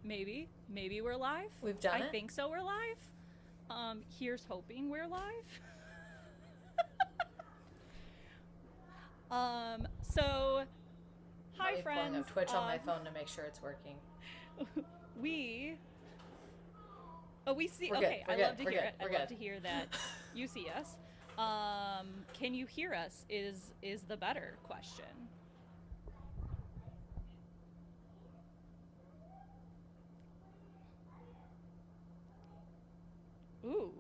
Maybe we're live. We've done it. I think so. We're live. Here's hoping we're live. So, hi friends. I'm pulling up Twitch on my phone to make sure it's working. We see. We're okay, good. I love to hear it. We're I love good. to hear that you see us. Can you hear us? Is the better question. Ooh.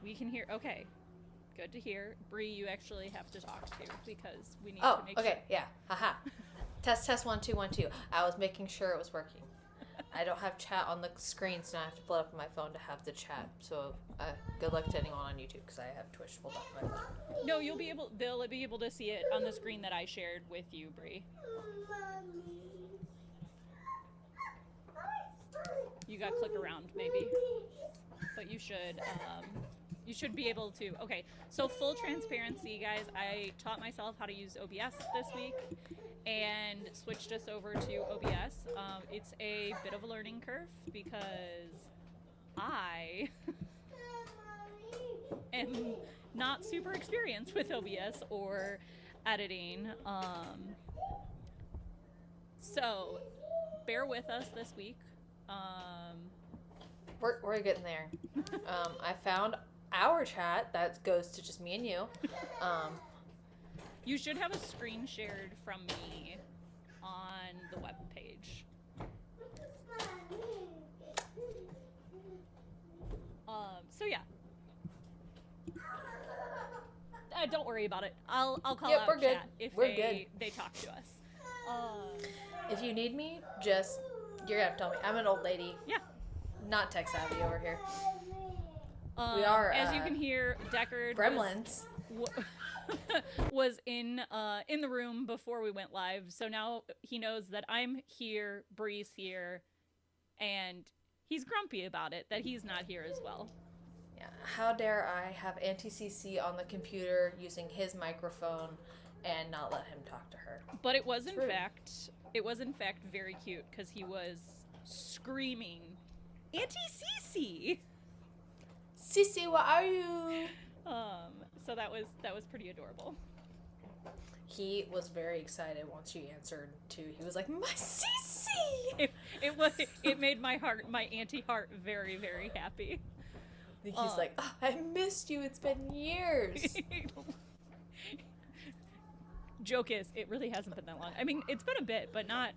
We can hear. Okay. Good to hear. Bri, you actually have to talk to because we need to make sure. Oh, okay. Yeah. Haha. Test 1 2 1 2. I was making sure it was working. I don't have chat on the screen, so I have to pull it up on my phone to have the chat. So good luck to anyone on YouTube because I have Twitch pulled up on my phone. No, they'll be able to see it on the screen that I shared with you, Bri. You got click around maybe, but you should be able to. Okay, so full transparency, guys. I taught myself how to use OBS this week and switched us over to OBS. It's a bit of a learning curve because I am not super experienced with OBS or editing. So bear with us this week. We're getting there. I found our chat that goes to just me and you. You should have a screen shared from me on the web page. So yeah. Don't worry about it. I'll call out we're good. chat if they talk to us. If you need me, you're gonna have to tell me. I'm an old lady. Yeah. Not tech savvy over here. We are. As you can hear, Deckard Gremlins was in the room before we went live, so now he knows that I'm here, Bri's here, and he's grumpy about it that he's not here as well. Yeah. How dare I have anti-CC on the computer using his microphone and not let him talk to her? But it was in fact very cute because he was screaming, "Anti-CC! Cece, what are you?" So that was pretty adorable. He was very excited once you answered too. He was like, "My Cece!" It made my anti-heart very, very happy. He's like, "Oh, I missed you. It's been years." Joke is, it really hasn't been that long. I mean, it's been a bit, but not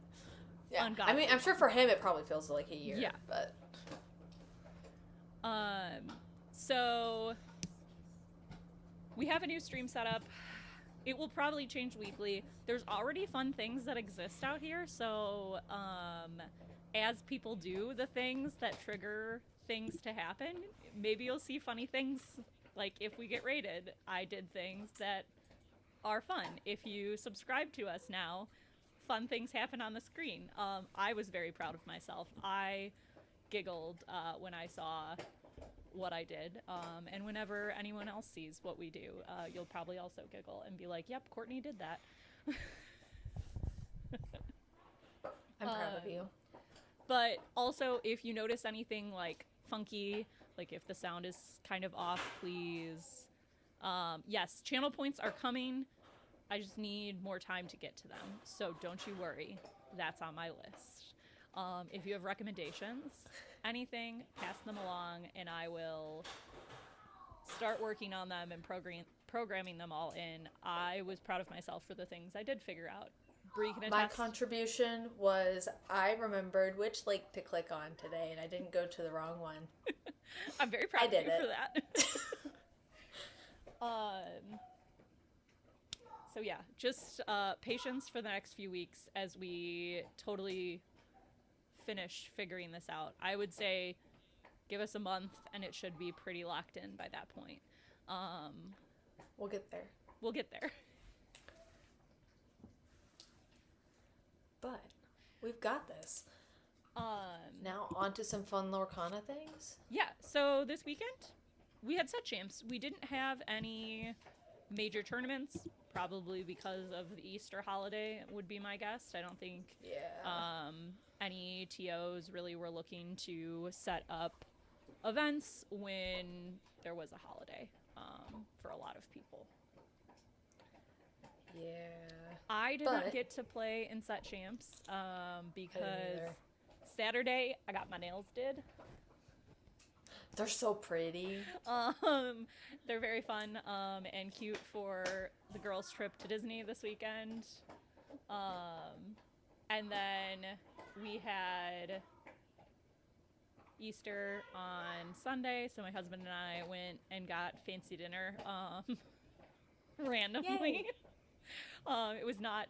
ungodly. I mean, I'm sure for him it probably feels like a year. Yeah. But so we have a new stream setup. It will probably change weekly. There's already fun things that exist out here, so as people do the things that trigger things to happen, maybe you'll see funny things. Like if we get rated, I did things that are fun. If you subscribe to us now, fun things happen on the screen. I was very proud of myself. I giggled when I saw what I did, and whenever anyone else sees what we do, you'll probably also giggle and be like, "Yep, Courtney did that." I'm proud of you. But also, if you notice anything like funky, like if the sound is kind of off, please. Yes, channel points are coming. I just need more time to get to them, so don't you worry. That's on my list. If you have recommendations, anything, pass them along, and I will start working on them and programming them all in. I was proud of myself for the things I did figure out. Bri can attest. My contribution was I remembered which link to click on today, and I didn't go to the wrong one. I'm very proud of you for that. So yeah, just patience for the next few weeks as we totally finish figuring this out. I would say give us a month and it should be pretty locked in by that point. We'll get there. We'll get there. But we've got this. Now on to some fun Lorcana things. Yeah, so this weekend we had set champs. We didn't have any major tournaments, probably because of the Easter holiday would be my guess. I don't think any TOs really were looking to set up events when there was a holiday for a lot of people. Yeah. I did not get to play in Set Champs because Saturday I got my nails did. They're so pretty. They're very fun and cute for the girls' trip to Disney this weekend. And then we had Easter on Sunday, so my husband and I went and got fancy dinner randomly. It was not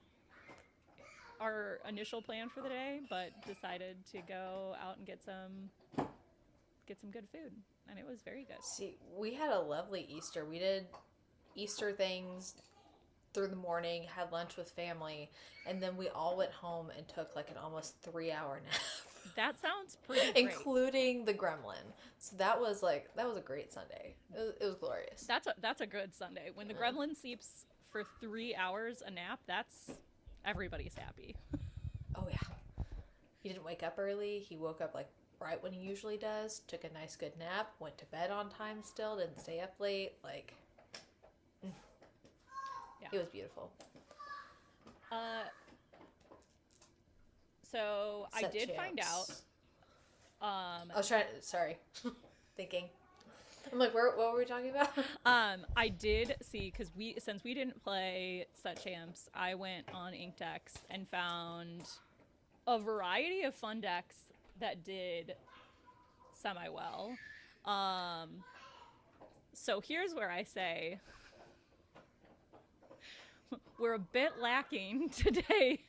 our initial plan for the day, but decided to go out and get some good food, and it was very good. See, we had a lovely Easter. We did Easter things through the morning, had lunch with family, and then we all went home and took like an almost 3-hour nap. That sounds pretty great. Including the gremlin. So that was a great Sunday. It was glorious. That's a good Sunday. When the gremlin sleeps for 3 hours a nap, that's everybody's happy. Oh yeah. He didn't wake up early. He woke up like right when he usually does, took a nice good nap, went to bed on time still, didn't stay up late. It was beautiful. So I did find out. I was thinking. I'm like, what were we talking about? I did see, because since we didn't play Set Champs, I went on Inkdex and found a variety of fun decks that did semi-well. So here's where I say we're a bit lacking today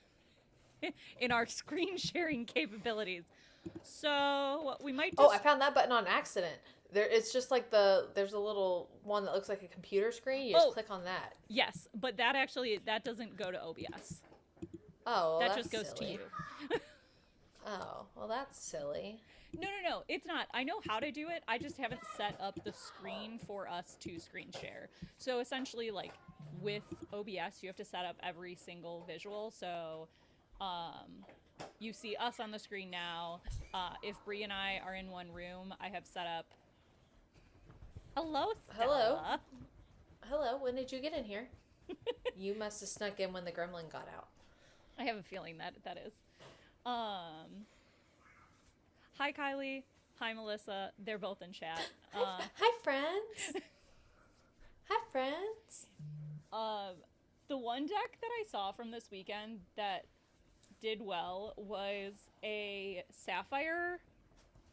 in our screen sharing capabilities. So we might just... Oh, I found that button on accident. It's just like there's a little one that looks like a computer screen. You just click on that. Yes, but that doesn't go to OBS. Oh, well, that just goes silly. to you. Oh, well, that's silly. No, it's not. I know how to do it. I just haven't set up the screen for us to screen share. So essentially, like with OBS, you have to set up every single visual. So you see us on the screen now. If Bri and I are in one room, I have set up... Hello, Stella. Hello, when did you get in here? You must have snuck in when the gremlin got out. I have a feeling that is. Hi, Kylie. Hi, Melissa. They're both in chat. Hi, friends. Hi, friends. The one deck that I saw from this weekend that did well was a Sapphire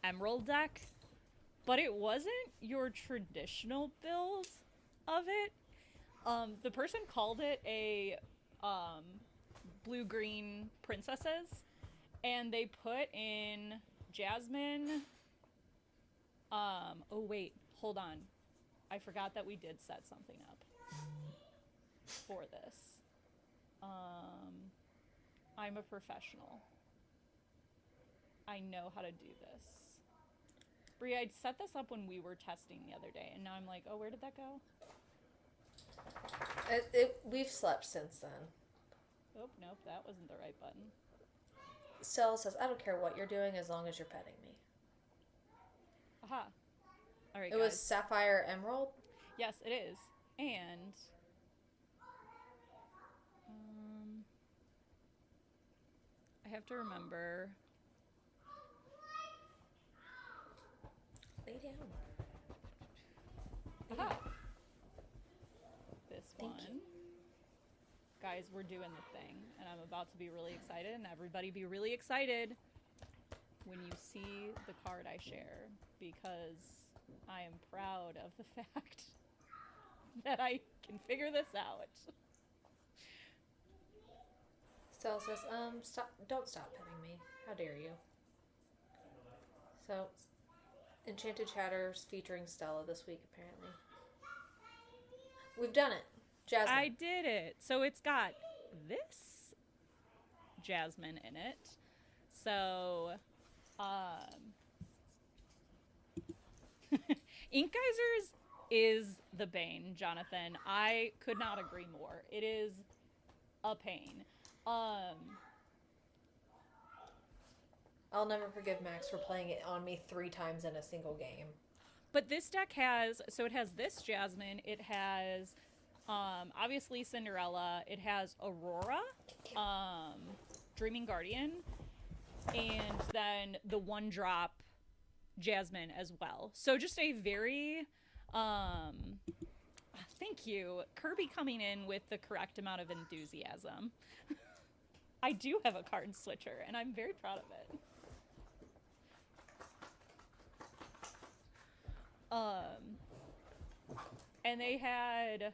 Emerald deck, but it wasn't your traditional build of it. The person called it a blue-green princesses, and they put in Jasmine. Oh wait, hold on. I forgot that we did set something up for this. I'm a professional. I know how to do this. Bri, I set this up when we were testing the other day, and now I'm like, oh, where did that go? We've slept since then. Oh, nope, that wasn't the right button. Stella says, I don't care what you're doing as long as you're petting me. Aha. All right, It was Sapphire Emerald? Yes, it is. And... I have to remember... Lay down. Aha. This Thank one. you. Guys, we're doing the thing, and I'm about to be really excited, and everybody be really excited when you see the card I share, because I am proud of the fact that I can figure this out. Stella says, don't stop petting me. How dare you? So, Enchanted Chatters featuring Stella this week, apparently. We've done it. Jasmine. I did it. So it's got this Jasmine in it. So, Ink Geysers is the bane, Jonathan. I could not agree more. It is a pain. I'll never forgive Max for playing it on me 3 times in a single game. But this deck has, so it has this Jasmine, it has obviously Cinderella, it has Aurora, Dreaming Guardian, and then the 1-drop Jasmine as well. So just a very, thank you, Kirby coming in with the correct amount of enthusiasm. I do have a card switcher, and I'm very proud of it. And they have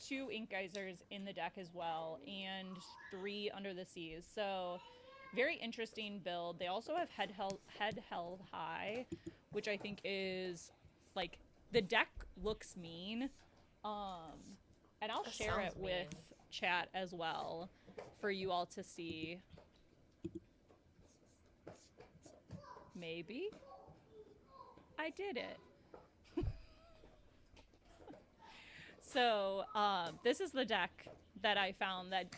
2 Ink Geysers in the deck as well, and 3 Under the Seas. So very interesting build. They also have Head Held High, which I think is like, the deck looks mean. And I'll share it with chat as well for you all to see. Maybe I did it. So this is the deck that I found that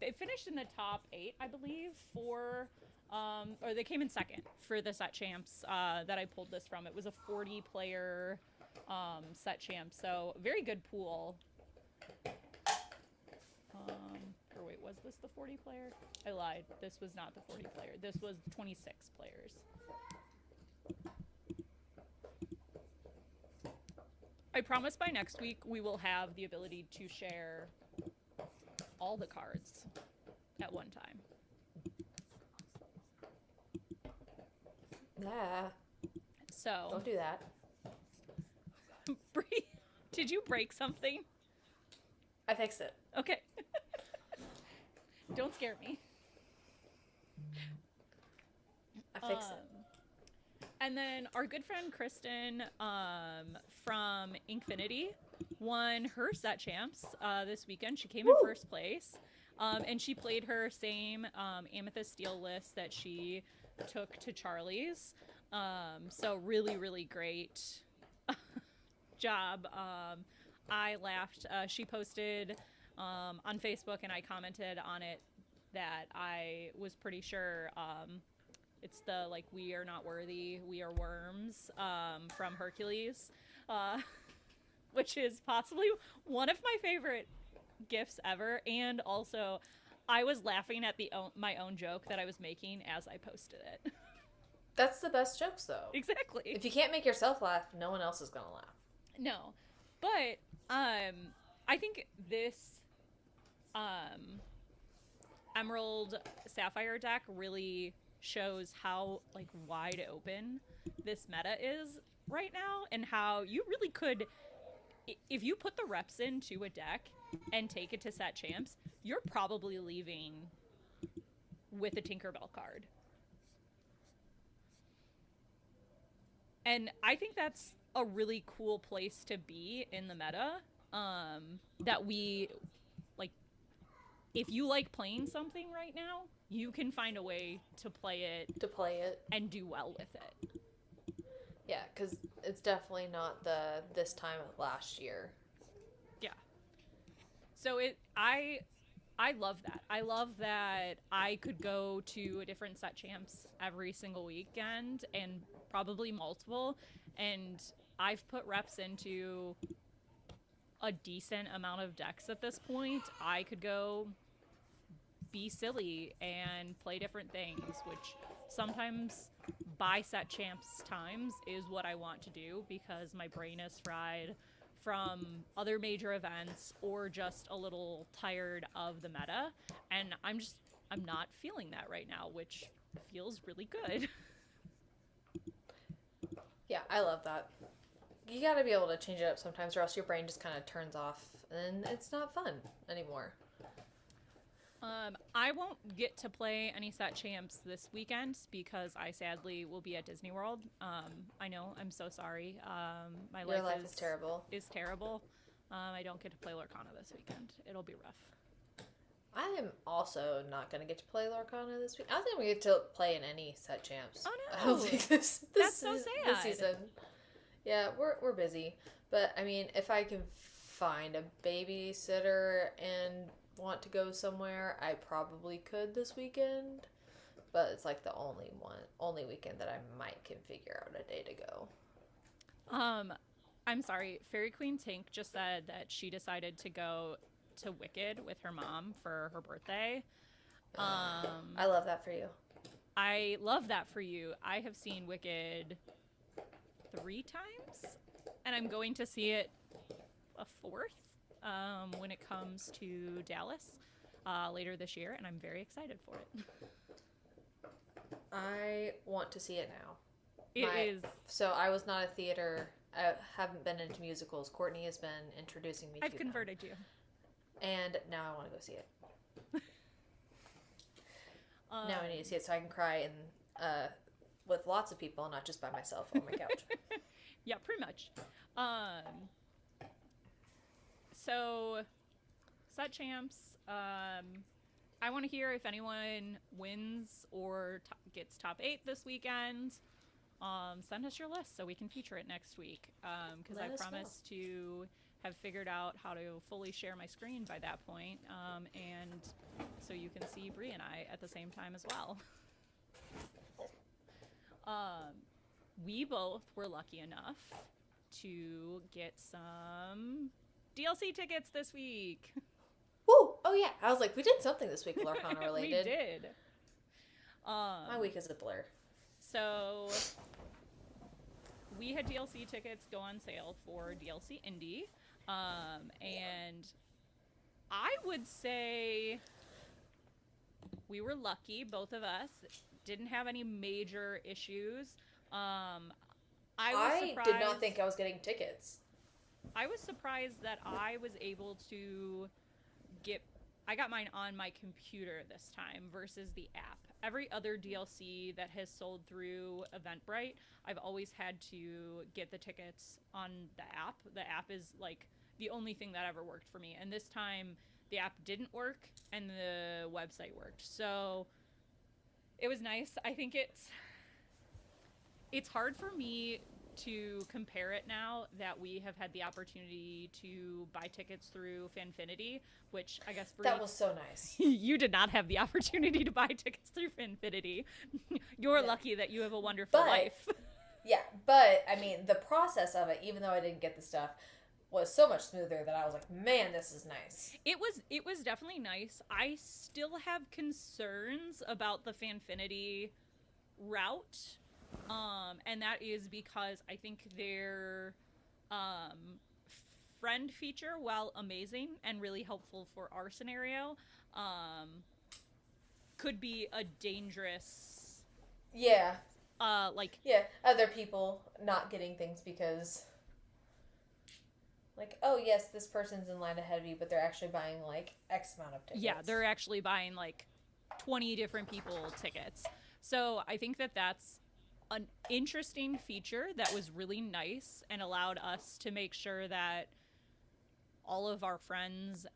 it finished in the top 8, I believe, for or they came in second for the set champs that I pulled this from. It was a 40-player set champ, so very good pool. Or wait, was this the 40-player? I lied. This was not the 40-player. This was 26 players. I promise by next week we will have the ability to share all the cards at one time. Yeah. So don't do that. Bri, did you break something? I fixed it. Okay. Don't scare me. I fixed it. And then our good friend Kristen from Inkfinity won her set champs this weekend. She came in first place. And she played her same Amethyst Steel list that she took to Charlie's. So really, really great job. I laughed. She posted on Facebook, and I commented on it that I was pretty sure it's the, like, we are not worthy, we are worms from Hercules, which is possibly one of my favorite gifs ever. And also, I was laughing at my own joke that I was making as I posted it. That's the best jokes, though. Exactly. If you can't make yourself laugh, no one else is gonna laugh. No, but I think this Emerald Sapphire deck really shows how, like, wide open this meta is right now, and how you really could, if you put the reps into a deck and take it to set champs, you're probably leaving with a Tinkerbell card. And I think that's a really cool place to be in the meta, that we, like, if you like playing something right now, you can find a way to play it and do well with it. Yeah, because it's definitely not this time of last year. Yeah. So I love that. I love that I could go to a different set champs every single weekend, and probably multiple, and I've put reps into a decent amount of decks at this point. I could go be silly and play different things, which sometimes by set champs times is what I want to do, because my brain is fried from other major events or just a little tired of the meta, and I'm not feeling that right now, which feels really good. Yeah, I love that. You gotta be able to change it up sometimes, or else your brain just kind of turns off and it's not fun anymore. I won't get to play any set champs this weekend because I sadly will be at Disney World. I know, I'm so sorry. My Your life is is terrible. I don't get to play Lorcana this weekend. It'll be rough. I am also not going to get to play Lorcana this week. I don't think we get to play in any set champs. Oh no! I don't think this That's so sad. This season. Yeah, we're busy. But I mean, if I can find a babysitter and want to go somewhere, I probably could this weekend. But it's like the only weekend that I might can figure out a day to go. I'm sorry, Fairy Queen Tink just said that she decided to go to Wicked with her mom for her birthday. I love that for you. I love that for you. I have seen Wicked 3 times, and I'm going to see it a 4th when it comes to Dallas later this year, and I'm very excited for it. I want to see it now. It is. So I was not a theater. I haven't been into musicals. Courtney has been introducing me to I've converted you. And now I want to go see it. Now I need to see it so I can cry with lots of people, not just by myself on my couch. Yeah, pretty much. So, Set Champs, I want to hear if anyone wins or gets top 8 this weekend. Send us your list so we can feature it next week. Because I promise to have figured out how to fully share my screen by that point, and so you can see Bri and I at the same time as well. We both were lucky enough to get some DLC tickets this week. Woo! Oh yeah, I was like, we did something this week Lorcana related. We did. My week is a blur. So we had DLC tickets go on sale for DLC Indie. And I would say we were lucky, both of us. Didn't have any major issues. I did not think I was getting tickets. I was surprised that I was able to I got mine on my computer this time versus the app. Every other DLC that has sold through Eventbrite, I've always had to get the tickets on the app. The app is like the only thing that ever worked for me. And this time the app didn't work and the website worked. So it was nice. I think it's hard for me to compare it now that we have had the opportunity to buy tickets through Fanfinity, which I guess Bri, that was so nice. You did not have the opportunity to buy tickets through Fanfinity. You're lucky that you have a wonderful life. Yeah, but I mean, the process of it, even though I didn't get the stuff, was so much smoother that I was like, man, this is nice. It was definitely nice. I still have concerns about the Fanfinity route. And that is because I think their friend feature, while amazing and really helpful for our scenario, could be a dangerous... Yeah. Yeah, other people not getting things because... Like, oh, yes, this person's in line ahead of you, but they're actually buying, like, X amount of tickets. Yeah, they're actually buying, like, 20 different people tickets. So I think that that's an interesting feature that was really nice and allowed us to make sure that all of our friends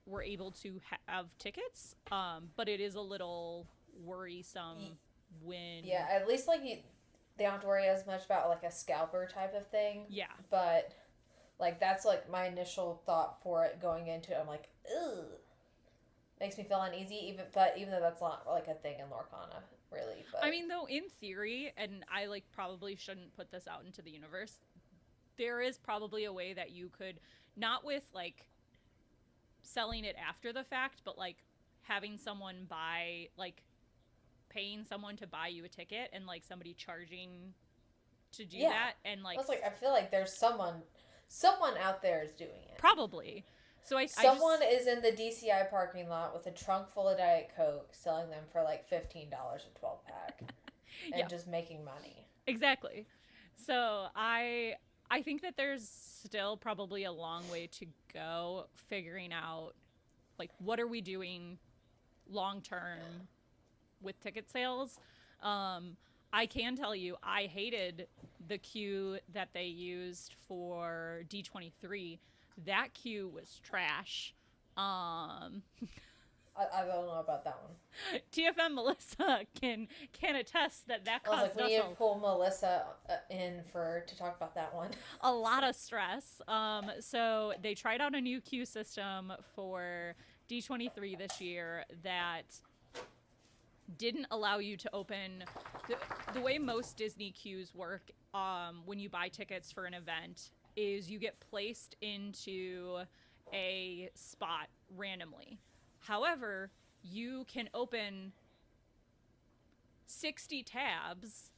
were able to have tickets. But it is a little worrisome when... Yeah, at least, like, they don't have to worry as much about, like, a scalper type of thing. Yeah. But... Like, that's, like, my initial thought for it going into it. I'm like, ugh. Makes me feel uneasy, even though that's not, like, a thing in Lorcana, really. But I mean, though, in theory, and I, like, probably shouldn't put this out into the universe, there is probably a way that you could, not with, like, selling it after the fact, but, like, having someone buy, like, paying someone to buy you a ticket and, like, somebody charging to do that. And, like... I feel like there's someone out there is doing it. Probably. So someone is in the DCI parking lot with a trunk full of Diet Coke selling them for like $15 a 12-pack and just making money. Exactly. So I think that there's still probably a long way to go figuring out, like, what are we doing long term with ticket sales. I can tell you, I hated the queue that they used for D23. That queue was trash. I don't know about that one. TFM Melissa can attest that I was caused like, we us need to pull Melissa in to talk about that one. a lot of stress. So they tried out a new queue system for D23 this year that didn't allow you to open the way most Disney queues work. When you buy tickets for an event, is you get placed into a spot randomly. However, you can open 60 tabs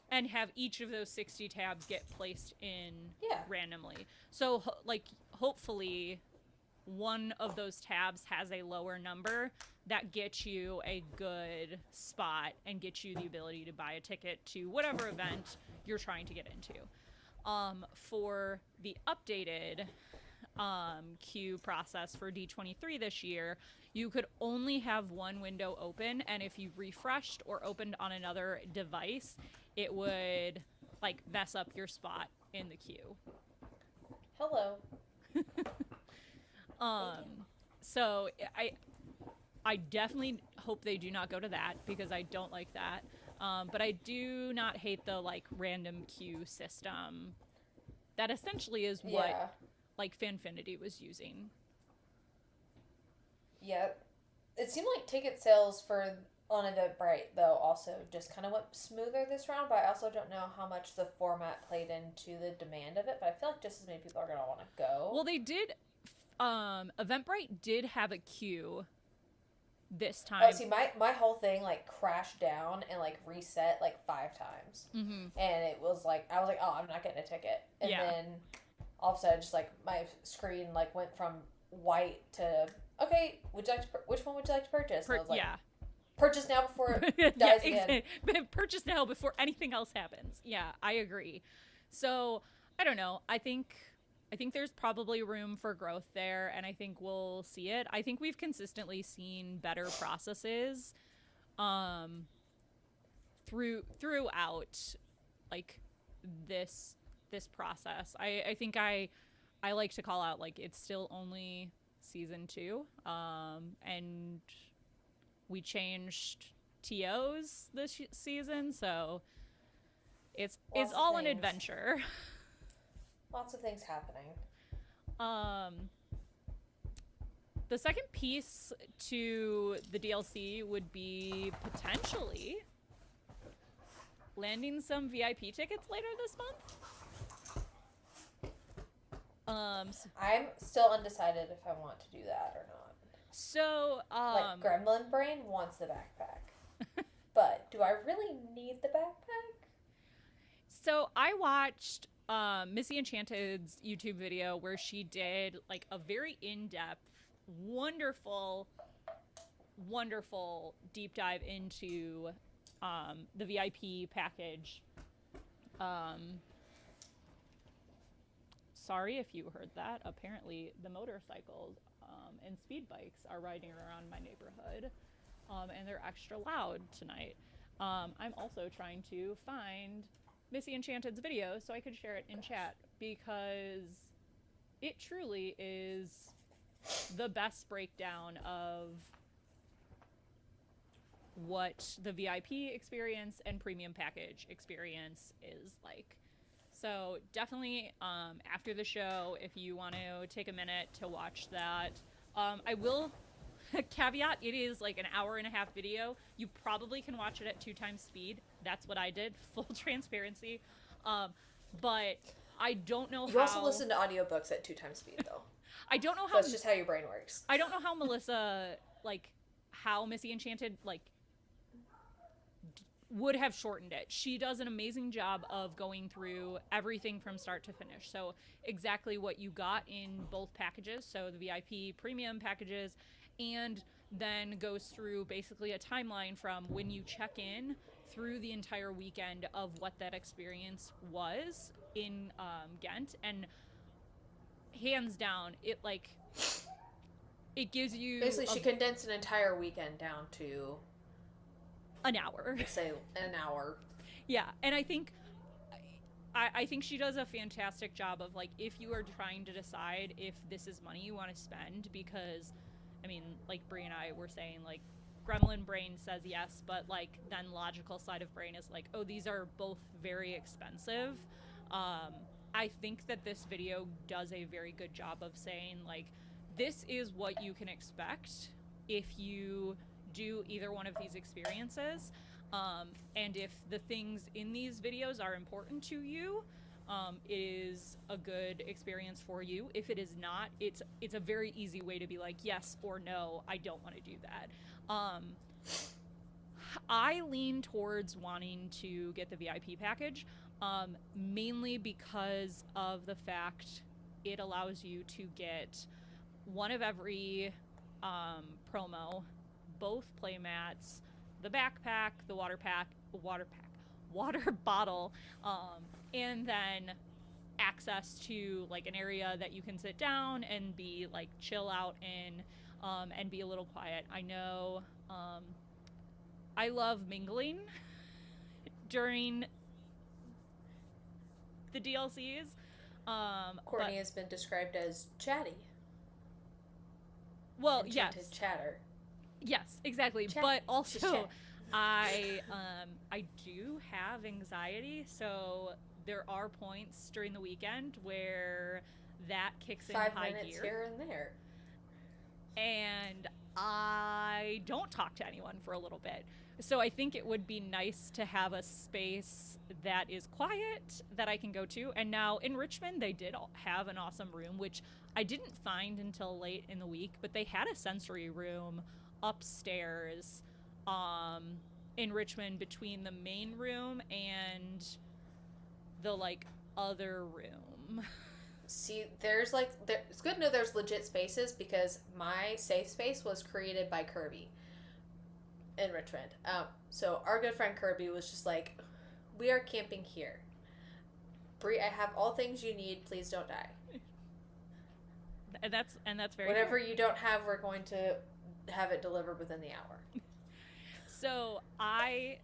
and have each of those 60 tabs get placed in randomly. So, hopefully one of those tabs has a lower number that gets you a good spot and gets you the ability to buy a ticket to whatever event you're trying to get into. For the updated queue process for D23 this year, you could only have one window open, and if you refreshed or opened on another device, it would mess up your spot in the queue. Hello. So I definitely hope they do not go to that, because I don't like that. But I do not hate the random queue system. That essentially is what Fanfinity was using. Yeah. It seemed like ticket sales on Eventbrite, though, also just kind of went smoother this round, but I also don't know how much the format played into the demand of it, but I feel like just as many people are going to want to go. Well, they did, Eventbrite did have a queue this time. Oh, see, my whole thing, crashed down and, reset, 5 times. Mm-hmm. And it was, I was like, oh, I'm not getting a ticket. And then, all of a sudden, just, my screen, went from white to, okay, which one would you like to purchase? And I was like, purchase now before it dies again. Purchase now before anything else happens. Yeah, I agree. So, I don't know. I think there's probably room for growth there, and I think we'll see it. I think we've consistently seen better processes throughout this process. I think I like to call out it's still only season 2, and we changed TOs this season, so it's all an adventure. Lots of things happening. The second piece to the DLC would be potentially landing some VIP tickets later this month. I'm still undecided if I want to do that or not. So, Gremlin Brain wants the backpack. But do I really need the backpack? So I watched Missy Enchanted's YouTube video where she did a very in-depth, wonderful deep dive into the VIP package. Sorry if you heard that. Apparently the motorcycles and speed bikes are riding around my neighborhood, and they're extra loud tonight. I'm also trying to find Missy Enchanted's video so I could share it in chat, because it truly is the best breakdown of what the VIP experience and premium package experience is like. So definitely after the show, if you want to take a minute to watch that, I will caveat, it is an hour-and-a-half video. You probably can watch it at 2 times speed. That's what I did, full transparency. But I don't know how... You also listen to audiobooks at 2 times speed, though. I don't know how... That's just how your brain works. I don't know how Melissa, how Missy Enchanted, would have shortened it. She does an amazing job of going through everything from start to finish. So exactly what you got in both packages, so the VIP premium packages, and then goes through basically a timeline from when you check in through the entire weekend of what that experience was in Ghent. And hands down, it gives you... Basically, she condensed an entire weekend down to... an hour. Say an hour. Yeah, and I think she does a fantastic job of if you are trying to decide if this is money you want to spend, because I mean, like Bri and I were saying, like, gremlin brain says yes, but, like, then logical side of brain is like, oh, these are both very expensive. I think that this video does a very good job of saying, like, this is what you can expect if you do either one of these experiences. And if the things in these videos are important to you, it is a good experience for you. If it is not, it's a very easy way to be like, yes or no, I don't want to do that. I lean towards wanting to get the VIP package, mainly because of the fact it allows you to get one of every promo, both playmats, the backpack, the water bottle, and then access to like an area that you can sit down and be like chill out in, and be a little quiet. I know I love mingling during the DLCs. Courtney has been described as chatty. Well, Enchanted yes. Chatter. Yes, exactly. But also, I do have anxiety, so there are points during the weekend where that kicks in high gear. 5 minutes here and there. And I don't talk to anyone for a little bit. So I think it would be nice to have a space that is quiet that I can go to. And now in Richmond, they did have an awesome room, which I didn't find until late in the week, but they had a sensory room upstairs in Richmond between the main room and the like other room. See, it's good to know there's legit spaces, because my safe space was created by Kirby in Richmond. So our good friend Kirby was just like, we are camping here. Bri, I have all things you need. Please don't die. And that's very whatever cool. You don't have, we're going to have it delivered within the hour. So I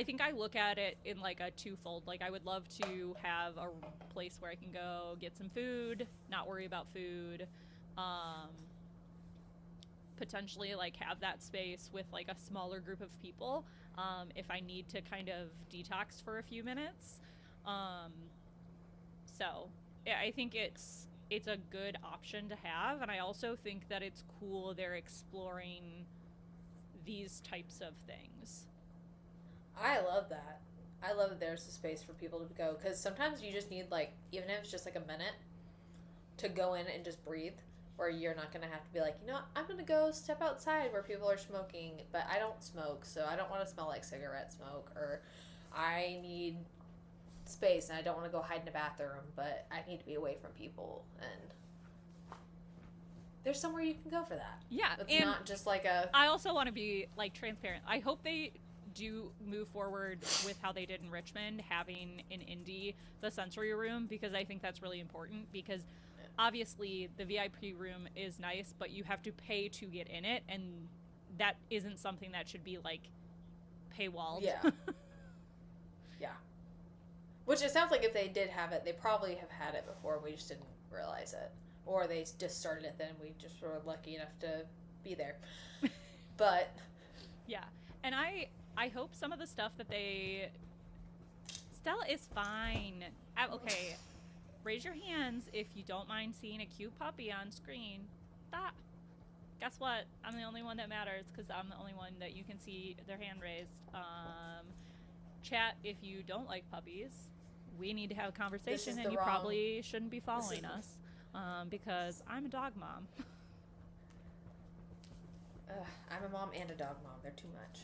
think I look at it in like a twofold. Like, I would love to have a place where I can go get some food, not worry about food, potentially like have that space with like a smaller group of people, if I need to kind of detox for a few minutes. So yeah, I think it's a good option to have, and I also think that it's cool they're exploring these types of things. I love that. I love that there's a space for people to go, because sometimes you just need, like, even if it's just like a minute to go in and just breathe, where you're not going to have to be like, you know what, I'm going to go step outside where people are smoking, but I don't smoke, so I don't want to smell like cigarette smoke, or I need space and I don't want to go hide in a bathroom, but I need to be away from people, and there's somewhere you can go for that. Yeah. It's not just like a... I also want to be, like, transparent. I hope they do move forward with how they did in Richmond, having in Indy the sensory room, because I think that's really important, because obviously the VIP room is nice, but you have to pay to get in it, and that isn't something that should be like paywalled. Yeah. Yeah. Which it sounds like if they did have it, they probably have had it before and we just didn't realize it, or they just started it then, we just were lucky enough to be there. But yeah. And I hope some of the stuff that they... Stella is fine. Okay, raise your hands if you don't mind seeing a cute puppy on screen. Guess what? I'm the only one that matters, because I'm the only one that you can see their hand raised. Chat, if you don't like puppies, we need to have a conversation, and you probably shouldn't be following us, because I'm a dog mom. I'm a mom and a dog mom. They're too much.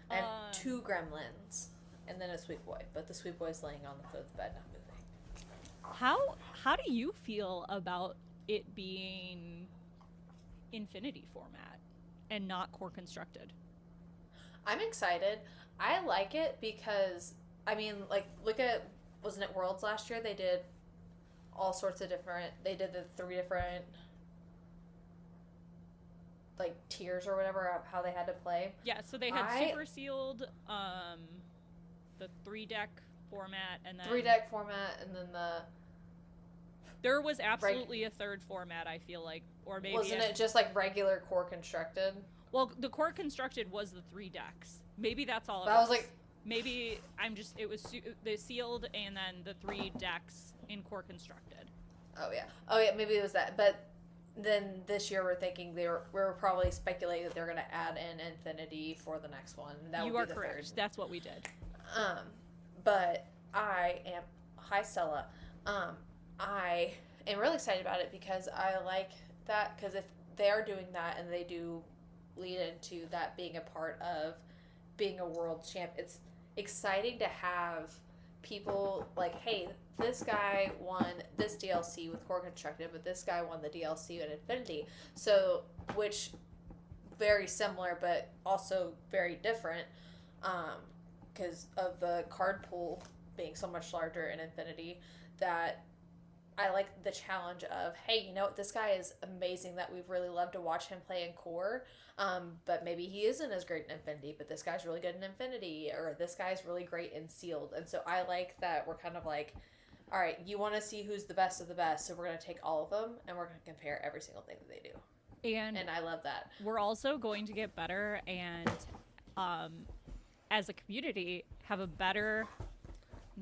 I have 2 gremlins and then a sweet boy, but the sweet boy's laying on the foot of the bed, not moving. How do you feel about it being Infinity format and not core constructed? I'm excited. I like it because, I mean, like, look at, wasn't it Worlds last year? They did all sorts of different, they did the 3 different, like, tiers or whatever of how they had to play. Yeah, so they had super sealed, the 3-deck format, and then 3-deck format, and then the There was absolutely a third format, I feel like. Or maybe... Wasn't it just like regular core constructed? Well, the core constructed was the 3 decks. Maybe that's all it But was. I was like... Maybe it was the sealed and then the 3 decks in core constructed. Oh, yeah, maybe it was that. But then this year we're thinking we were probably speculating that they're going to add in Infinity for the next one. That you would are be the correct. third. That's what we did. But I am... Hi, Stella. I am really excited about it because I like that, because if they are doing that and they do lead into that being a part of being a world champ, it's exciting to have people like, hey, this guy won this DLC with core constructed, but this guy won the DLC in Infinity. So, which very similar, but also very different, because of the card pool being so much larger in Infinity, that I like the challenge of, hey, you know what, this guy is amazing that we've really loved to watch him play in core, but maybe he isn't as great in Infinity, but this guy's really good in Infinity, or this guy's really great in Sealed. And so I like that we're kind of like, all right, you want to see who's the best of the best, so we're going to take all of them, and we're going to compare every single thing that they do. And I love that. We're also going to get better and, as a community, have a better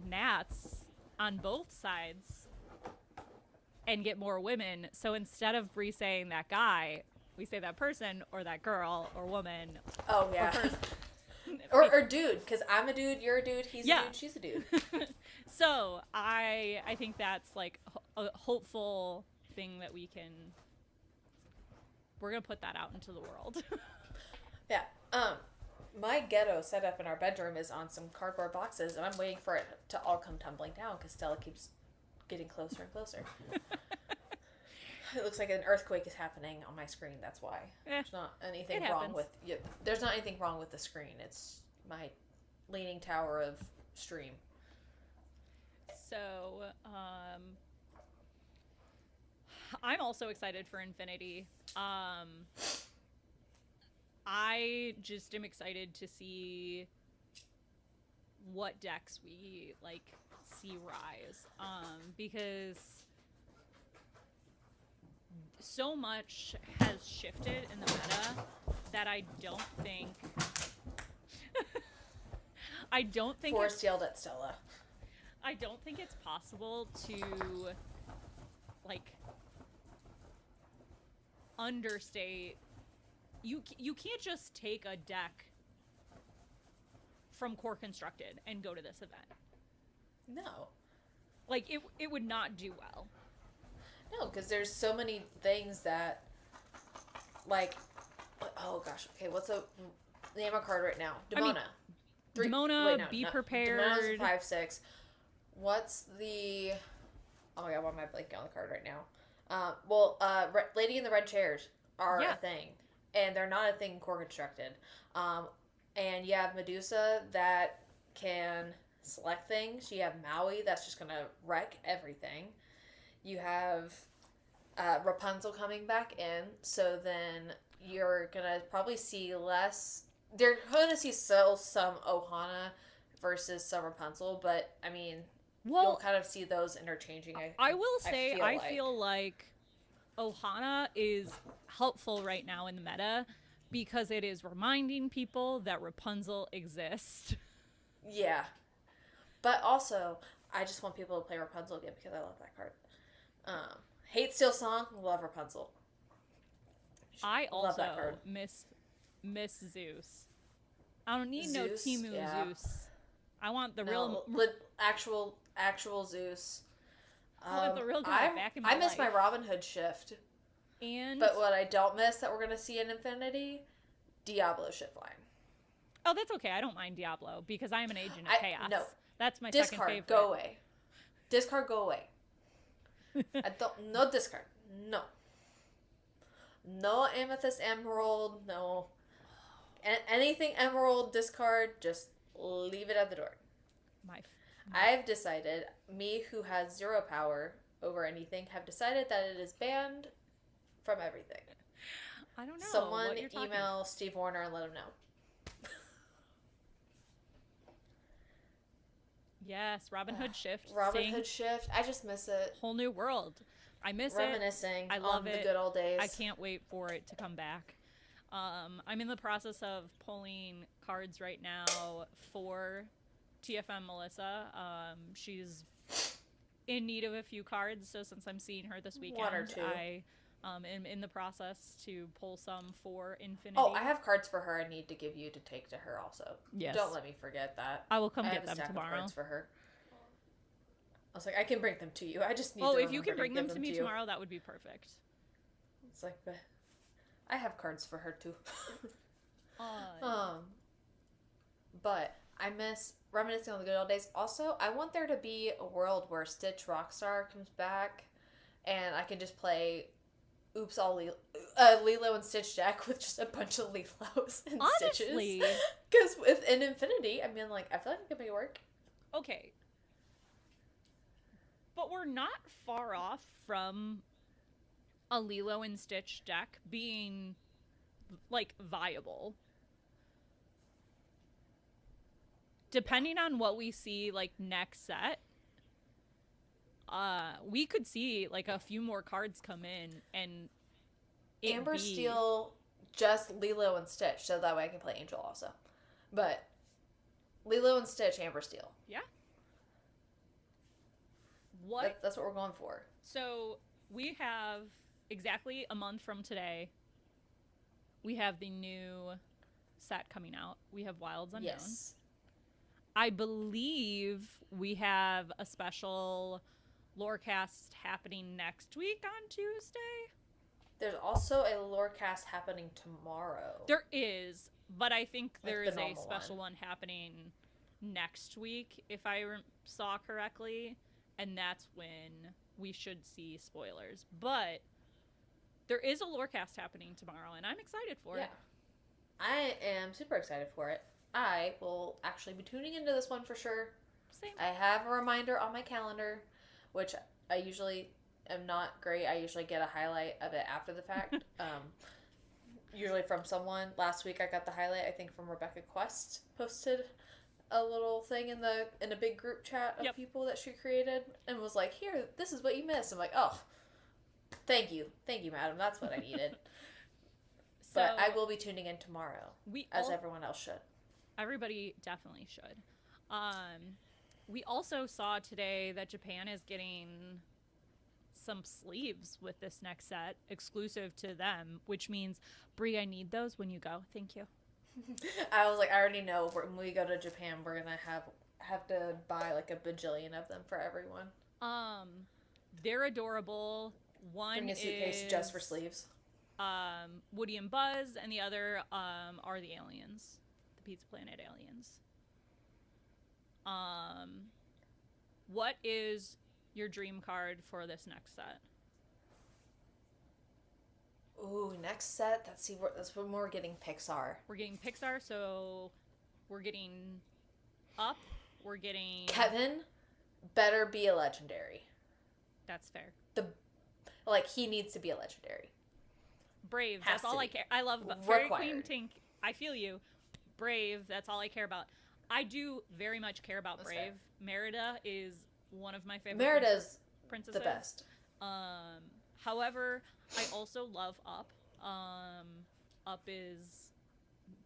Nats on both sides and get more women. So instead of Bri saying that guy, we say that person or that girl or woman. Oh, yeah. Or dude, because I'm a dude, you're a dude, he's a dude, she's a dude. So I think that's like a hopeful thing that we're going to put that out into the world. Yeah. My ghetto setup in our bedroom is on some cardboard boxes, and I'm waiting for it to all come tumbling down because Stella keeps getting closer and closer. It looks like an earthquake is happening on my screen. That's why. There's not anything wrong with you. There's not anything wrong with the screen. It's my leaning tower of stream. So, I'm also excited for Infinity. I just am excited to see what decks we see rise, because so much has shifted in the meta that I don't think Forrest yelled at Stella. I don't think it's possible to understate. You can't just take a deck from core constructed and go to this event. No. It would not do well. No, because there's so many things that, oh gosh, okay, what's name a card right now? Demona. Demona, be prepared. Demona's 5/6. What's the, oh my god, why am I blanking on the card right now? Lady in the Red Chairs are a thing. And they're not a thing core constructed. And you have Medusa that can select things. You have Maui that's just going to wreck everything. You have Rapunzel coming back in. So then you're going to probably see less. They're going to see some Ohana versus some Rapunzel. But, I mean, you'll kind of see those interchanging. I will say, I feel like Ohana is helpful right now in the meta because it is reminding people that Rapunzel exists. Yeah. But also, I just want people to play Rapunzel again because I love that card. Hate Steel Song, love Rapunzel. I also miss Zeus. I don't need Zeus, no Timu Zeus. I want the real actual Zeus. I want the real guy back in my life. I miss my Robin Hood shift. But what I don't miss that we're going to see in Infinity, Diablo shift line. Oh, that's okay. I don't mind Diablo because I am an agent of chaos. No. That's my discard, second favorite. Go away. Discard, go away. No discard. No. No Amethyst Emerald. No. Anything Emerald, discard, just leave it at the door. I've decided, me who has 0 power over anything, have decided that it is banned from everything. I don't know. Someone email Steve Warner and let him know. Yes, Robin Hood Shift. Robin Hood Shift. I just miss it. Whole new world. I miss Reminiscing it. I love it. The good old days. I can't wait for it to come back. I'm in the process of pulling cards right now for TFM Melissa. She's in need of a few cards, so since I'm seeing her this weekend, one or two. I am in the process to pull some for Infinity. Oh, I have cards for her I need to give you to take to her also. Yes. Don't let me forget that. I will come I get them have a stack tomorrow. Of cards for her. I was like, I can bring them to you. I just need to to if you can bring them to me you. tomorrow, that would be perfect. It's like, I have cards for her too. But I miss reminiscing on the good old days. Also, I want there to be a world where Stitch Rockstar comes back, and I can just play Oops All Lilo and Stitch deck with just a bunch of Lilos and Honestly. Stitches. Because within Infinity, I mean, like, I feel like I can make it work. Okay. But we're not far off from a Lilo and Stitch deck being, like, viable. Depending on what we see, like, next set, we could see, like, a few more cards come in, and Amber Steel, just Lilo and Stitch, so that way I can play Angel also. But Lilo and Stitch, Amber Steel. Yeah. What? That's what we're going for. So we have exactly a month from today. We have the new set coming out. We have Wilds Unknown. Yes. I believe we have a special Lorecast happening next week on Tuesday. There's also a Lorecast happening tomorrow. There is, but I think there is a normal special one happening next week, if I saw correctly. And that's when we should see spoilers. But there is a Lorecast happening tomorrow, and I'm excited for it. I am super excited for it. I will actually be tuning into this one for sure. Same. I have a reminder on my calendar, which I usually am not great. I usually get a highlight of it after the fact. Usually from someone. Last week I got the highlight, I think, from Rebecca Quest, posted a little thing in a big group chat of people that she created and was like, here, this is what you missed. I'm like, oh, thank you, madam, that's what I needed. But I will be tuning in tomorrow, as everyone else should. Everybody definitely should. We also saw today that Japan is getting some sleeves with this next set, exclusive to them, which means, Bri, I need those when you go. Thank you. I was like, I already know when we go to Japan, we're gonna have to buy like a bajillion of them for everyone. They're adorable. One Bring a suitcase just for sleeves. Woody and Buzz, and the other are the aliens, the Pizza Planet aliens. What is your dream card for this next set? Ooh, next set. That's when we're getting Pixar. We're getting Pixar, so we're getting Up. We're getting Kevin better be a legendary. That's fair. He needs to be a legendary. Brave. That's all I care. I love Fairy Queen Tink. I feel you. Brave. That's all I care about. I do very much care about Brave. Fair. Merida is one of my favorite. Merida's princesses. The best. However, I also love Up. Up is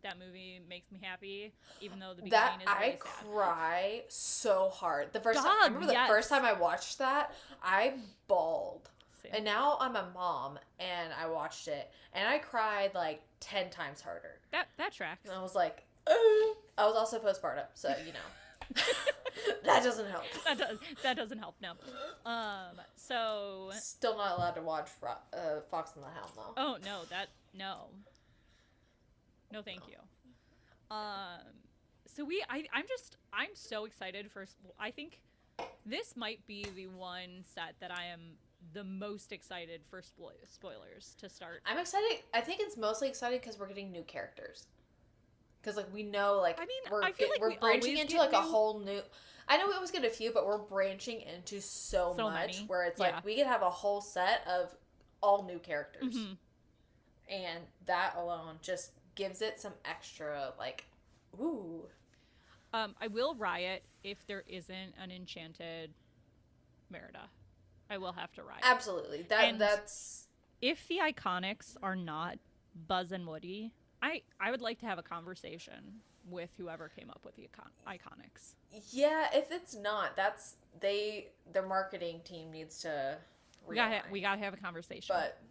that movie makes me happy, even though the beginning is really sad. I cry so hard. I remember the first time I watched that, I bawled. Same. And now I'm a mom, and I watched it, and I cried like 10 times harder. That tracks. And I was like, I was also postpartum, so you know. That doesn't help. That doesn't help. No. So still not allowed to watch Fox and the Hound though. Oh no, no, thank you. So I'm so excited for. I think this might be the one set that I am the most excited for spoilers to start. I'm excited. I think it's mostly exciting because we're getting new characters. Because we know we're branching into a whole new. I know we always get a few, but we're branching into so much many. Where it's we could have a whole set of all new characters, and that alone just gives it some extra ooh. I will riot if there isn't an Enchanted Merida. I will have to riot. Absolutely. That's... If the Iconics are not Buzz and Woody, I would like to have a conversation with whoever came up with the Iconics. Yeah, if it's not, that's... Their marketing team needs to realign. We gotta have a conversation. But,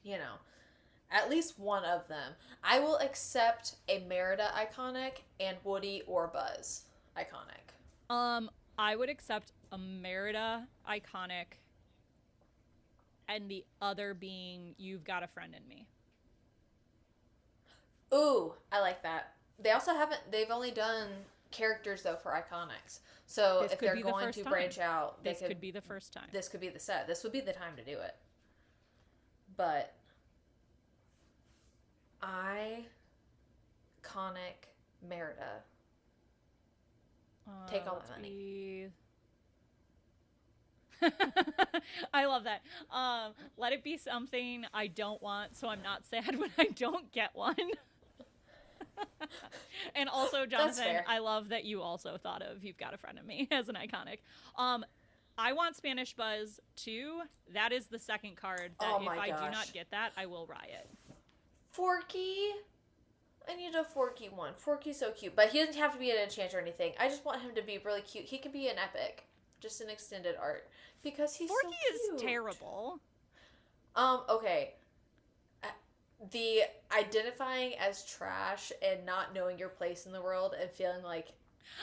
you know, at least one of them. I will accept a Merida iconic and Woody or Buzz iconic. I would accept a Merida iconic and the other being You've Got a Friend in Me. Ooh, I like that. They've only done characters though for iconics. So if they're going to branch out, this could be the first time. This could be the set. This would be the time to do it. But iconic Merida. Take all my money. I love that. Let it be something I don't want, so I'm not sad when I don't get one. And also, Jonathan, I love that you also thought of You've Got a Friend in Me as an iconic. I want Spanish Buzz too. That is the second card that if I do not get that, I will riot. Forky. I need a Forky one. Forky's so cute. But he doesn't have to be an enchant or anything. I just want him to be really cute. He can be an epic. Just an extended art. Because he's Forky so cute. is terrible. Okay. The identifying as trash and not knowing your place in the world and feeling like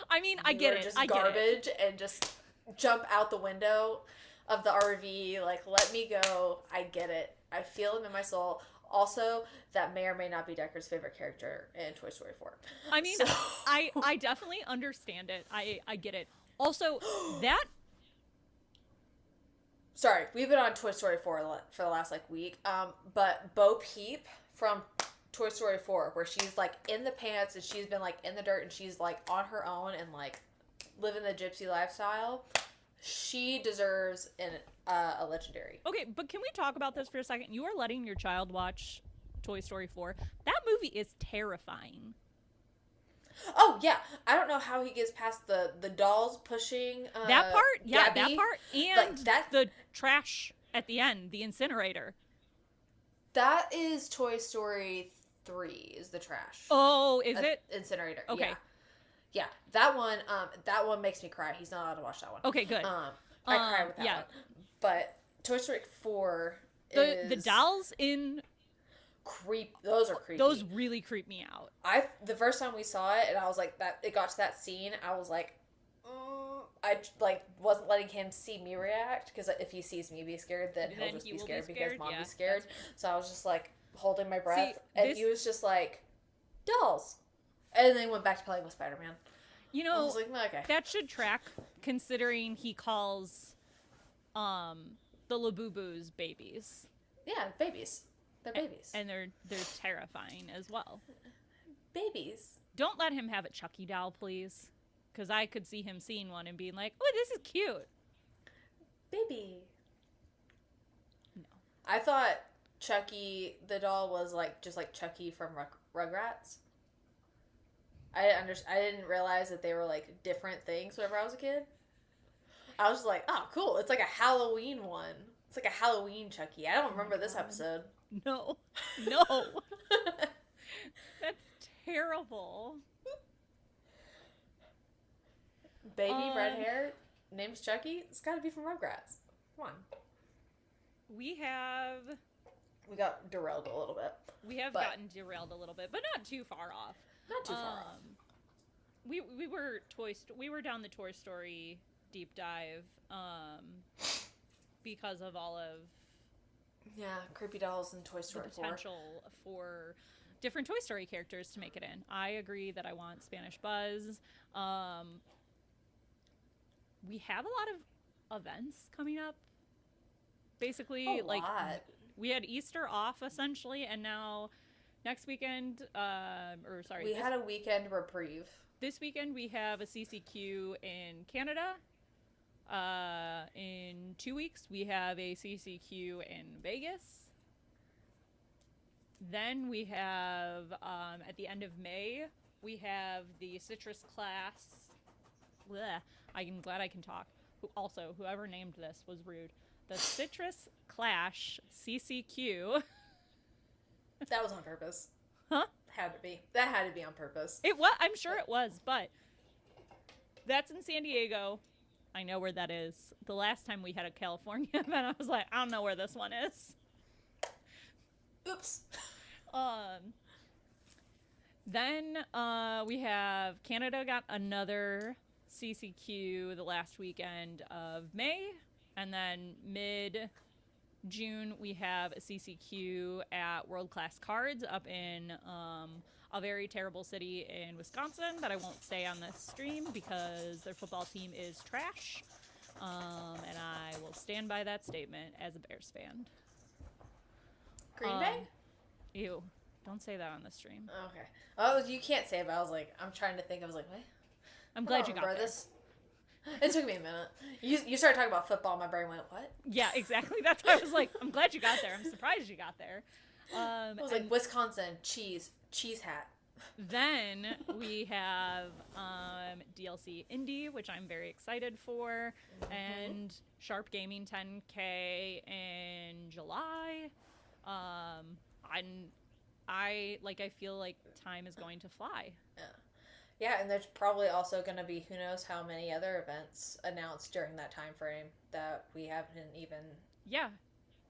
I get it. Just garbage and just jump out the window of the RV. Like, let me go. I get it. I feel him in my soul. Also, that may or may not be Decker's favorite character in Toy Story 4. I definitely understand it. I get it. Also, that... Sorry, we've been on Toy Story 4 for the last, week. But Bo Peep from Toy Story 4, where she's, in the pants and she's been, in the dirt and she's, on her own and, living the gypsy lifestyle, she deserves a legendary. Okay, but can we talk about this for a second? You are letting your child watch Toy Story 4. That movie is terrifying. Oh, yeah. I don't know how he gets past the dolls pushing that part? Yeah, Gabby. That part. And the trash at the end, the incinerator. That is Toy Story 3 is the trash. Oh, is it? Incinerator. Okay. Yeah. That one makes me cry. He's not allowed to watch that one. Okay, good. I cry with that one. But Toy Story 4 the dolls in... Those are creepy. Those really creep me out. The first time we saw it and I was like, it got to that scene, I was like, I wasn't letting him see me react, because if he sees me be scared, then he'll just be scared because mom be scared. So I was just holding my breath, and he was just dolls, and then went back to playing with Spider-Man. I was like, okay. That should track, considering he calls the Labubus babies. Yeah, babies. They're babies. And they're terrifying as well. Babies. Don't let him have a Chucky doll, please. Because I could see him seeing one and being like, oh, this is cute. Baby. No. I thought Chucky, the doll, was just like Chucky from Rugrats. I didn't realize that they were different things whenever I was a kid. I was just like, oh, cool. It's like a Halloween one. It's like a Halloween Chucky. I don't remember this episode. No. That's terrible. Baby red hair, name's Chucky. It's got to be from Rugrats. Come on. We got derailed a little bit. We have gotten derailed a little bit, but not too far off. Not too far off. We were down the Toy Story deep dive because of all of creepy dolls and Toy Story 4. Potential for different Toy Story characters to make it in. I agree that I want Spanish Buzz. We have a lot of events coming up. Basically, we had Easter off essentially, and now next weekend, we had a weekend reprieve. This weekend we have a CCQ in Canada. In 2 weeks we have a CCQ in Vegas. Then we have at the end of May we have the Citrus class. Blech, I'm glad I can talk. Whoever named this was rude. The Citrus Clash CCQ. That was on purpose. Huh? Had to be. That had to be on purpose. It was. I'm sure it was, but that's in San Diego. I know where that is. The last time we had a California event, I was like, I don't know where this one is. Oops. Then we have Canada got another CCQ the last weekend of May, and then mid-June we have a CCQ at World Class Cards up in a very terrible city in Wisconsin that I won't say on this stream because their football team is trash, and I will stand by that statement as a Bears fan. Green Bay? Ew. Don't say that on the stream. Okay. Oh, you can't say it, but I was like, I'm trying to think. I was like, what? I'm glad you got there. This. It took me a minute. You started talking about football. My brain went, what? Yeah, exactly. That's why I was like, I'm glad you got there. I'm surprised you got there. I was like, Wisconsin, cheese hat. Then we have DLC Indie, which I'm very excited for, and Sharp Gaming 10K in July. I feel like time is going to fly. Yeah, and there's probably also going to be who knows how many other events announced during that time frame that we haven't even. Yeah,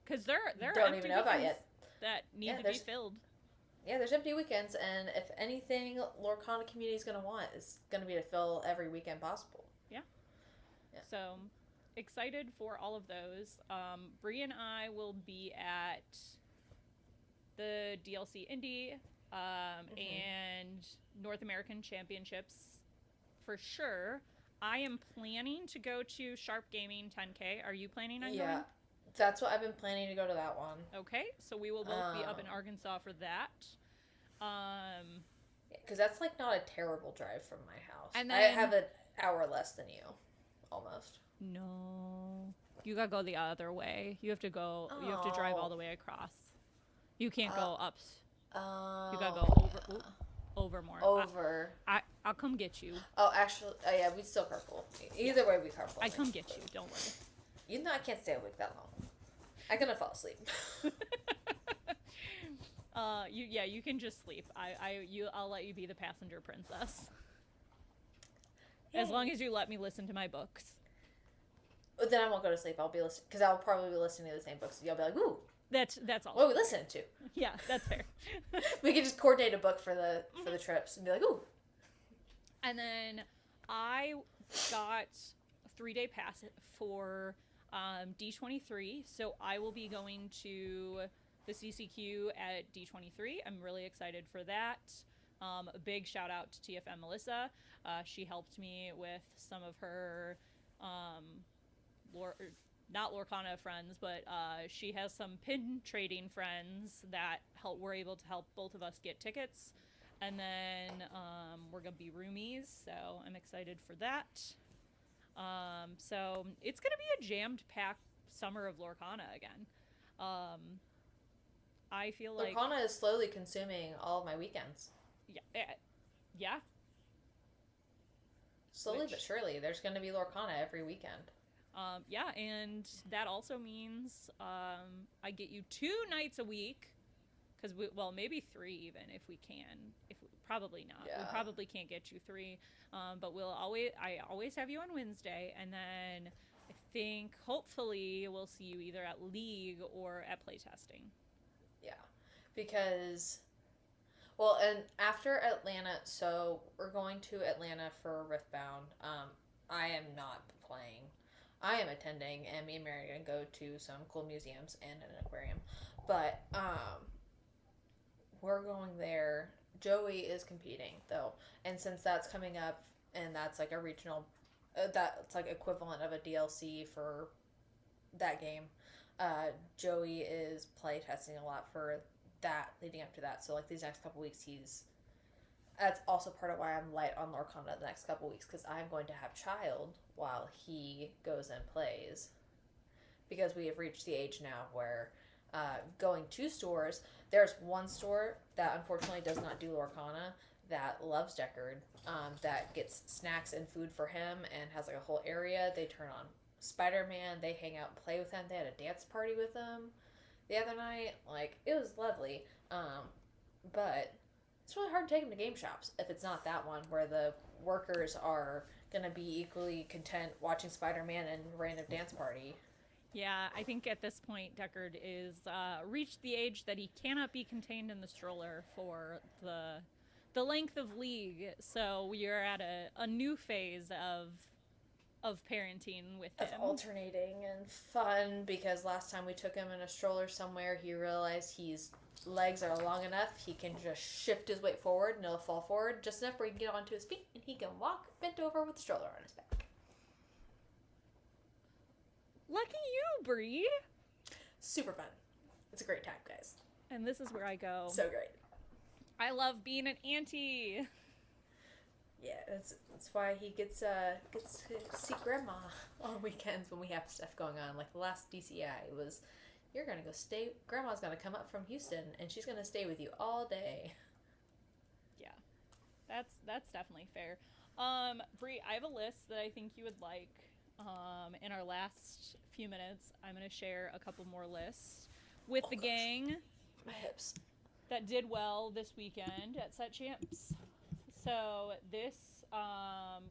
because there don't even know about yet that need to be filled. Yeah, there's empty weekends, and if anything, Lorcana community is going to want is going to be to fill every weekend possible. Yeah. So excited for all of those. Bri and I will be at the DLC Indie and North American Championships for sure. I am planning to go to Sharp Gaming 10K. Are you planning on going? Yeah, that's what I've been planning to go to that one. Okay, so we will both be up in Arkansas for that. Because that's like not a terrible drive from my house. And then, I have an hour less than you, almost. No, you gotta go the other way. You have to go. You have to drive all the way across. You can't go up. You gotta go over more. Over. I'll come get you. Oh, actually, yeah, we still carpool. Either way, we carpool. I come get you. Don't worry. You know I can't stay awake that long. I'm gonna fall asleep. You can just sleep. I'll let you be the passenger princess. Yay. As long as you let me listen to my books. But then I won't go to sleep. I'll be listening because I'll probably be listening to the same books. You'll be like, ooh. That's all. What are we listening to? Yeah, that's fair. We can just coordinate a book for the trips and be like, ooh. And then I got a 3-day pass for D23, so I will be going to the CCQ at D23. I'm really excited for that. A big shout out to TFM Melissa. She helped me with some of her not Lorcana friends, but she has some pin trading friends that were able to help both of us get tickets. And then we're going to be roomies, so I'm excited for that. So it's going to be a jammed-packed summer of Lorcana again. I feel like Lorcana is slowly consuming all of my weekends. Yeah. Slowly but surely, there's going to be Lorcana every weekend. Yeah, and that also means I get you 2 nights a week, because maybe 3 even if we can. Probably not. Yeah. We probably can't get you 3, but I always have you on Wednesday, and then I think hopefully we'll see you either at League or at playtesting. Yeah, because and after Atlanta, so we're going to Atlanta for Riftbound. I am not playing. I am attending, and me and Mary are going to go to some cool museums and an aquarium. But we're going there. Joey is competing, though. And since that's coming up, and that's like a regional, that's like equivalent of a DLC for that game, Joey is play testing a lot for that leading up to that. So like these next couple weeks, that's also part of why I'm light on Lorcana the next couple weeks, because I'm going to have child while he goes and plays, because we have reached the age now where going to stores, there's one store that unfortunately does not do Lorcana, that loves Deckard, that gets snacks and food for him and has like a whole area. They turn on Spider-Man. They hang out and play with him. They had a dance party with him the other night. Like, it was lovely. But it's really hard to take him to game shops if it's not that one where the workers are going to be equally content watching Spider-Man and random dance party. Yeah, I think at this point, Deckard is reached the age that he cannot be contained in the stroller for the length of League. So we are at a new phase of parenting with him. It's alternating and fun because last time we took him in a stroller somewhere, he realized his legs are long enough. He can just shift his weight forward and he'll fall forward just enough where he can get onto his feet and he can walk bent over with the stroller on his back. Lucky you, Bri. Super fun. It's a great time, guys. And this is where I go. So great. I love being an auntie. Yeah, that's why he gets to see Grandma on weekends when we have stuff going on. Like the last DCI was, you're gonna go stay. Grandma's gonna come up from Houston and she's gonna stay with you all day. Yeah, that's definitely fair. Bri, I have a list that I think you would like. In our last few minutes, I'm going to share a couple more lists with the gang. My hips. That did well this weekend at Set Champs. So this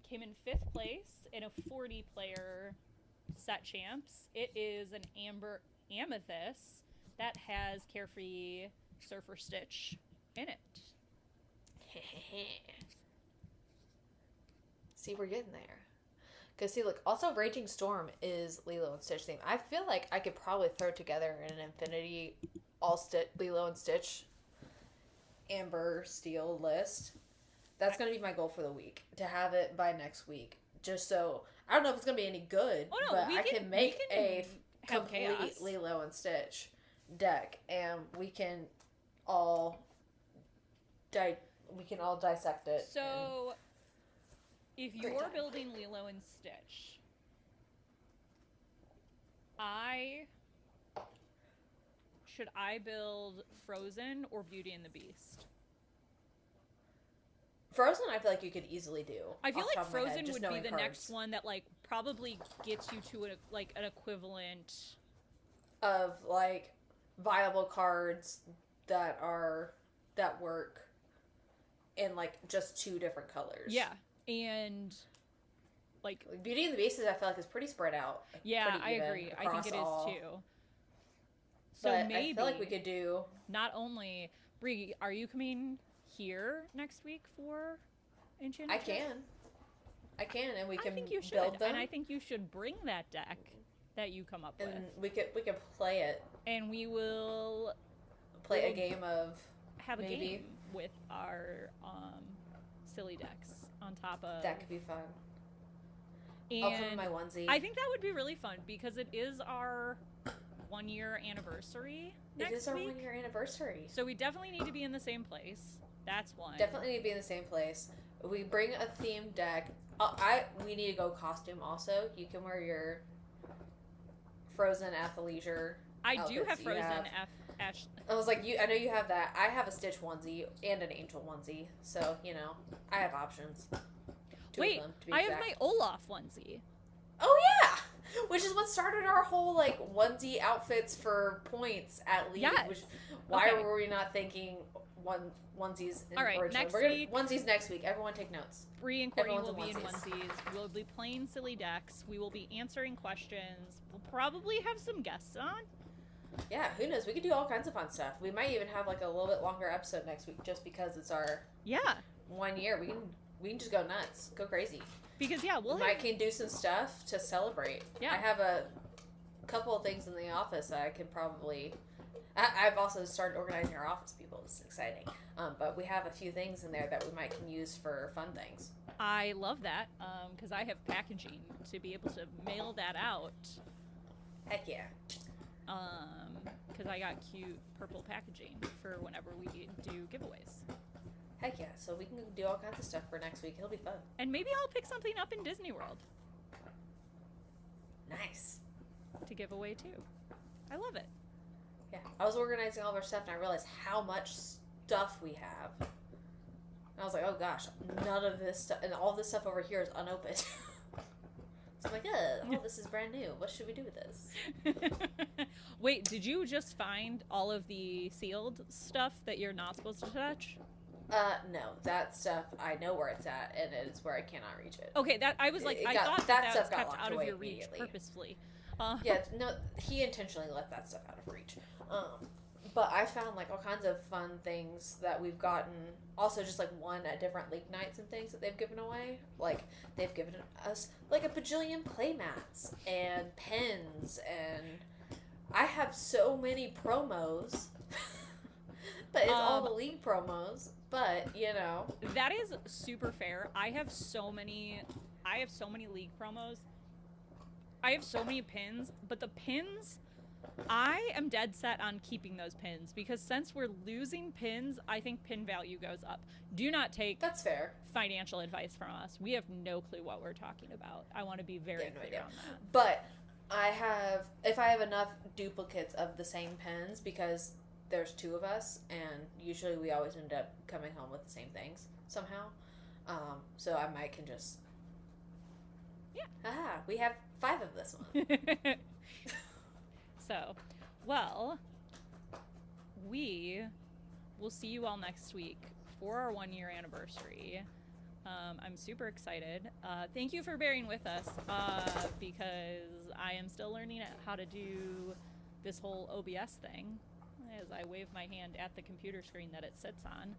came in 5th place in a 40-player Set Champs. It is an Amber Amethyst that has Carefree Surfer Stitch in it. See, we're getting there. Because, see, look, also Raging Storm is Lilo and Stitch theme. I feel like I could probably throw together an Infinity Lilo and Stitch Amber Steel list. That's going to be my goal for the week, to have it by next week. Just so, I don't know if it's going to be any good, but I can make a complete Lilo and Stitch deck, and we can all dissect it. So... if you're building Lilo and Stitch, should I build Frozen or Beauty and the Beast? Frozen, I feel like you could easily do. I feel like Frozen would be the next one that like probably gets you to an equivalent of like viable cards that work in like just 2 different colors. Yeah. And like Beauty and the Beast, I feel like is pretty spread out. Yeah, I agree. I think it is too. So but maybe I feel like we could do not only Bri, are you coming here next week for Enchanted Chatter? I can, and we can I think you should. build them. And I think you should bring that deck that you come up with. And we could play it. And we will play a game of have a game with our silly decks on top of that could be fun. And I'll come in my onesie. I think that would be really fun because it is our 1-year anniversary next week. It is our 1-year anniversary. So we definitely need to be in the same place. That's one. Definitely need to be in the same place. We bring a themed deck. We need to go costume also. You can wear your Frozen athleisure. I do have Frozen Ash. I was like, I know you have that. I have a Stitch onesie and an Angel onesie. So, I have options. Wait, I have my Olaf onesie. Oh, yeah! Which is what started our whole, like, onesie outfits for points at League. Yes. Why were we not thinking onesies in All right, next week. Onesies next week. Everyone take notes. Bri and Courtney will be in onesies. We'll be playing silly decks. We will be answering questions. We'll probably have some guests on. Yeah, who knows? We could do all kinds of fun stuff. We might even have, like, a little bit longer episode next week just because it's our 1 year. We can just go nuts. Go crazy. Because, we can do some stuff to celebrate. Yeah. I have a couple of things in the office that I could probably... I've also started organizing our office, people. It's exciting. But we have a few things in there that we can use for fun things. I love that because I have packaging to be able to mail that out. Heck yeah. Because I got cute purple packaging for whenever we do giveaways. Heck yeah. So we can do all kinds of stuff for next week. It'll be fun. And maybe I'll pick something up in Disney World. Nice. To give away too. I love it. Yeah. I was organizing all of our stuff and I realized how much stuff we have. I was like, oh gosh, none of this stuff, and all this stuff over here is unopened. So I'm like, oh, this is brand new. What should we do with this? Wait, did you just find all of the sealed stuff that you're not supposed to touch? No, that stuff, I know where it's at, and it is where I cannot reach it. Okay, that I was like, I thought that was kept out of your reach purposefully. Yeah, no, he intentionally left that stuff out of reach. But I found like all kinds of fun things that we've gotten. Also, just like one at different league nights and things that they've given away. Like they've given us like a bajillion playmats and pens, and I have so many promos. But it's all the league promos. But you know, that is super fair. I have so many league promos. I have so many pins, but the pins, I am dead set on keeping those pins because since we're losing pins, I think pin value goes up. Do not take that's fair financial advice from us. We have no clue what we're talking about. I want to be very clear on that. But if I have enough duplicates of the same pins, because there's two of us, and usually we always end up coming home with the same things somehow. So I might can just, we have 5 of this one. So, well, we will see you all next week for our 1-year anniversary. I'm super excited. Thank you for bearing with us because I am still learning how to do this whole OBS thing as I wave my hand at the computer screen that it sits on.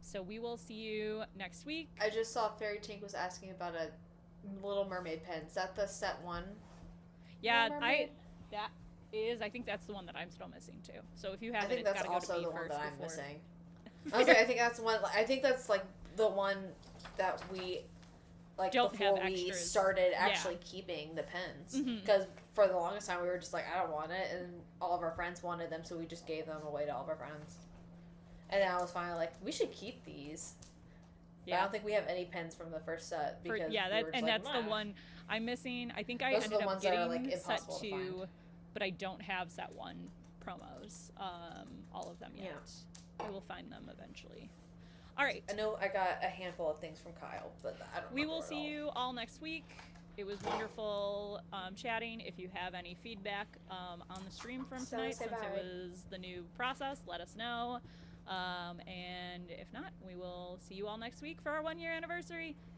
So we will see you next week. I just saw Fairy Tink was asking about a Little Mermaid pen. Is that the set 1? Yeah, I think that's the one that I'm still missing too. So if you have it, it's gotta go to me first. I think that's also the one that I'm missing. Okay, I think that's one. I think that's like the one that we like don't before have we extras. Started actually keeping the pens, because for the longest time we were just like, I don't want it, and all of our friends wanted them, so we just gave them away to all of our friends. And then I was finally like, we should keep these. Yeah. But I don't think we have any pens from the first set because that's the one I'm missing. I think I ended up getting set 2, but I don't have set 1 promos. All of them yet. Yeah. I will find them eventually. All right. I know I got a handful of things from Kyle, but I don't. We will see you all next week. It was wonderful chatting. If you have any feedback on the stream from tonight, since it was the new process, let us know. And if not, we will see you all next week for our 1-year anniversary. Bye.